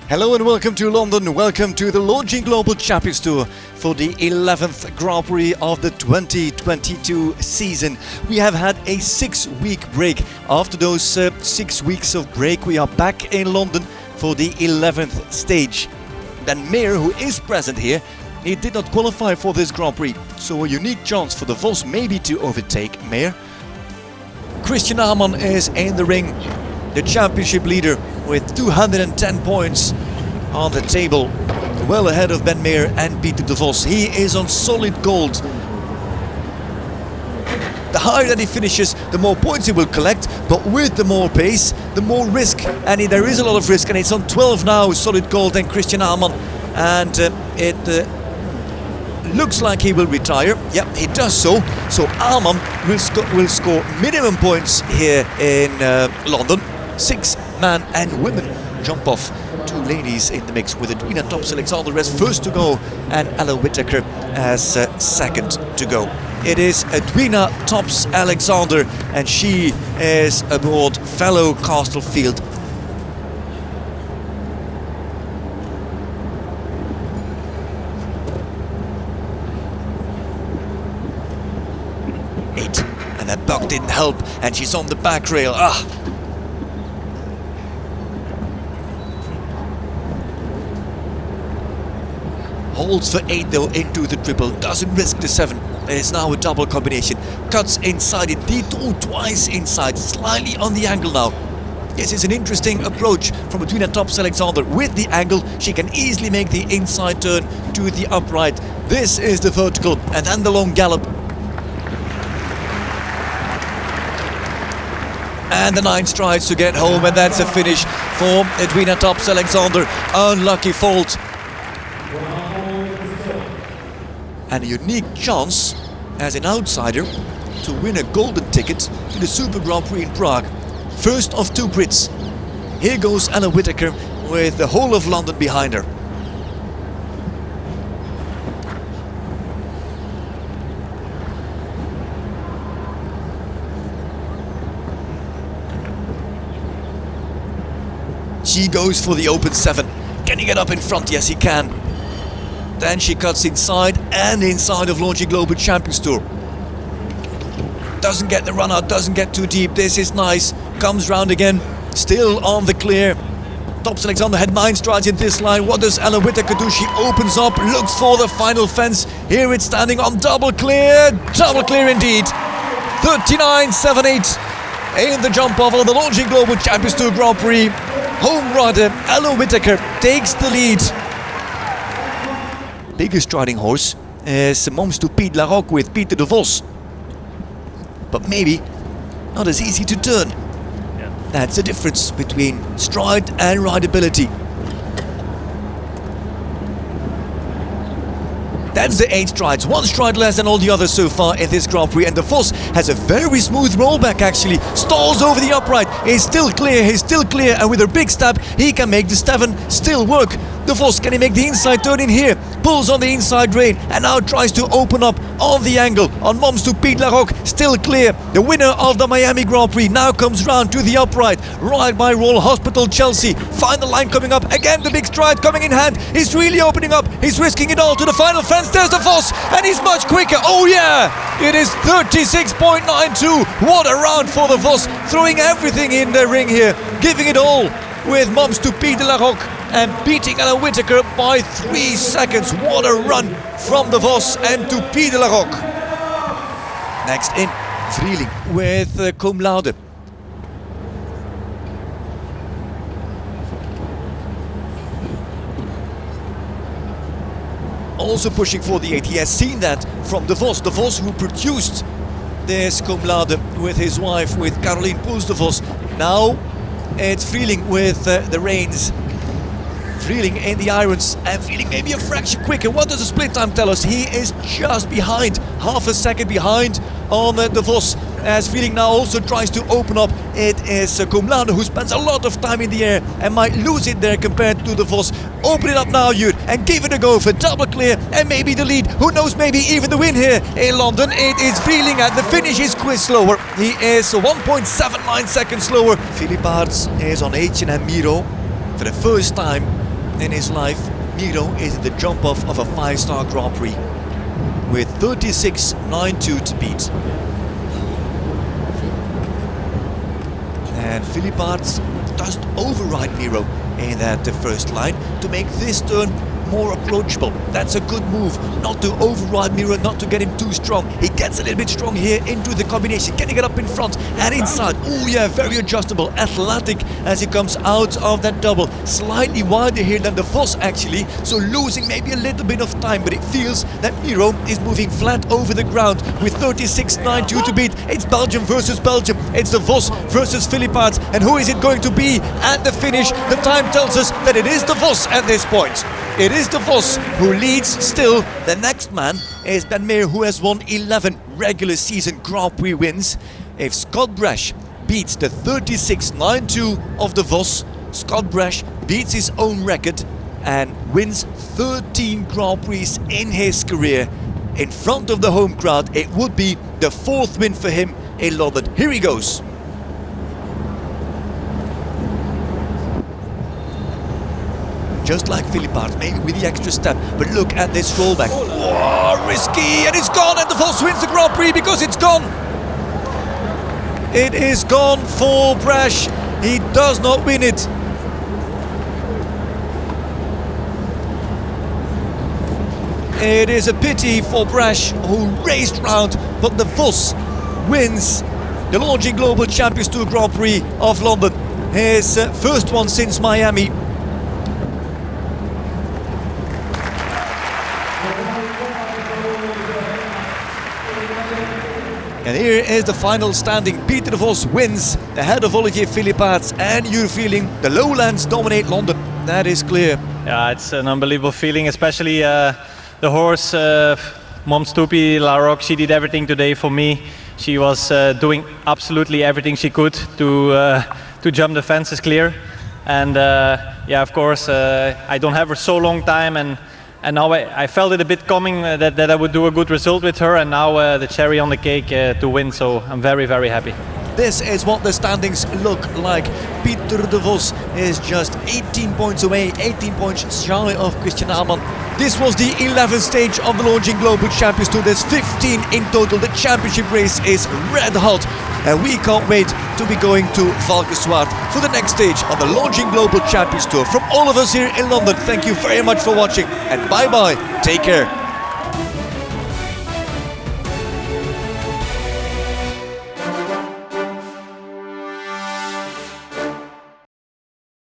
Hello and welcome to London, welcome to the Longines Global Champions Tour for the 11th Grand Prix of the 2022 season. We have had a 6-week break. After those 6 weeks of break, we are back in London for the 11th stage. Ben Meer, who is present here, he did not qualify for this Grand Prix, so a unique chance for the Vos maybe to overtake Meer. Christian Ahman is in the ring, the championship leader with 210 points on the table, well ahead of Ben Meer and Peter de Vos. He is on solid gold. The higher that he finishes, the more points he will collect, but with the more pace, the more risk, and there is a lot of risk, and it's on 12 now, solid gold, and Christian Ahman, and it looks like he will retire. Yeah, he does so. So Ahman will score minimum points here in London. 6 men and women jump off. 2 ladies in the mix, with Edwina TopsAlexander as first to go and Ella Whittaker as second to go. It is Edwina TopsAlexander, and she is aboard fellow Castlefield. And that buck didn't help, and she's on the back rail. Holds for 8 though into the triple, doesn't risk the 7. It's now a double combination. Cuts inside it, twice inside, slightly on the angle now. This is an interesting approach from Edwina TopsAlexander. With the angle, she can easily make the inside turn to the upright. This is the vertical, and then the long gallop. And the 9 strides to get home, and that's a finish for Edwina TopsAlexander. Unlucky fault. And a unique chance as an outsider to win a golden ticket to the Super Grand Prix in Prague. First of 2 Brits. Here goes Ella Whittaker with the whole of London behind her. She goes for the open 7. Can he get up in front? Yes, he can. Then she cuts inside and inside of Longines Global Champions Tour. Doesn't get the run out, doesn't get too deep. This is nice. Comes round again. Still on the clear. TopsAlexander had 9 strides in this line. What does Ella Whittaker do? She opens up, looks for the final fence. Here it's standing on double clear. Double clear indeed. 39.78 in the jump off of the Longines Global Champions Tour Grand Prix. Home rider Ella Whittaker takes the lead. Biggest striding horse is Moms to Pied La Roque with Peter de Vos. But maybe not as easy to turn. Yeah. That's the difference between stride and rideability. That's the 8 strides, 1 stride less than all the others so far in this Grand Prix, and de Vos has a very smooth rollback actually. Stalls over the upright, he's still clear, and with a big step he can make the 7 still work. De Vos, can he make the inside turn in here? Pulls on the inside rein and now tries to open up on the angle on Moms to Pied La Roque, still clear. The winner of the Miami Grand Prix now comes round to the upright. Right by Royal Hospital Chelsea. Final line coming up, again the big stride coming in hand. He's really opening up, he's risking it all to the final fence. There's de Vos, and he's much quicker. Oh yeah, it is 36.92. What a round for de Vos, throwing everything in the ring here, giving it all with Moms to Pied La Roque and beating Ella Whittaker by 3 seconds. What a run from de Vos and to Pied La Roque. Next in, Vrieling with Cum Laude. Also pushing for the 8. He has seen that from de Vos. De Vos, who produced this Cum Laude with his wife, with Caroline Poels de Vos. Now it's Vrieling with the reins. Vrieling in the irons, and Vrieling maybe a fraction quicker. What does the split time tell us? He is just behind, half a second behind on de Vos, as Vrieling now also tries to open up. It is Cum Laude who spends a lot of time in the air and might lose it there compared to de Vos. Open it up now, Jur, and give it a go for double clear and maybe the lead. Who knows, maybe even the win here in London. It is Vrieling, and the finish is quick slower. He is 1.79 seconds slower. Philippe Aerts is on H&M Miro for the first time in his life, Miro is in the jump-off of a 5-star Grand Prix with 36.92 to beat. And Philipparts just override Miro in that first line to make this turn more approachable. That's a good move, not to override Miro, not to get him too strong. He gets a little bit strong here into the combination. Can he get up in front and inside? Oh yeah, very adjustable, athletic as he comes out of that double. Slightly wider here than the Vos actually, so losing maybe a little bit of time, but it feels that Miro is moving flat over the ground with 36.92 to beat. It's Belgium versus Belgium. It's the Vos versus Philipparts. And who is it going to be at the finish? The time tells us that it is the Vos at this point. It is the Vos who leads still. The next man is Ben Meer, who has won 11 regular season Grand Prix wins. If Scott Brash beats the 36.92 of the Vos, Scott Brash beats his own record and wins 13 Grand Prix in his career. In front of the home crowd, it would be the 4th win for him in London. Here he goes. Just like Philipparts, maybe with the extra step, but look at this rollback. Whoa, risky, and it's gone, and the Vos wins the Grand Prix because it's gone. It is gone for Brash. He does not win it. It is a pity for Brash, who raced round, but the Vos wins the Longines Global Champions Tour Grand Prix of London. His first one since Miami. And here is the final standing. Peter de Vos wins ahead of Olivier Philipparts, and you're feeling the lowlands dominate London. That is clear. Yeah, it's an unbelievable feeling, especially the horse, Mom Stoopy La Roque. She did everything today for me. She was doing absolutely everything she could to jump the fences clear. And yeah, of course, I don't have her so long time, and now I felt it a bit coming that I would do a good result with her, and now the cherry on the cake to win, so I'm very, very happy. This is what the standings look like. Peter de Vos is just 18 points away, 18 points shy of Christian Ahman. This was the 11th stage of the Longines Global Champions Tour. There's 15 in total. The championship race is red hot, and we can't wait to be going to Valkenswaard for the next stage of the Longines Global Champions Tour. From all of us here in London, thank you very much for watching, and bye-bye. Take care.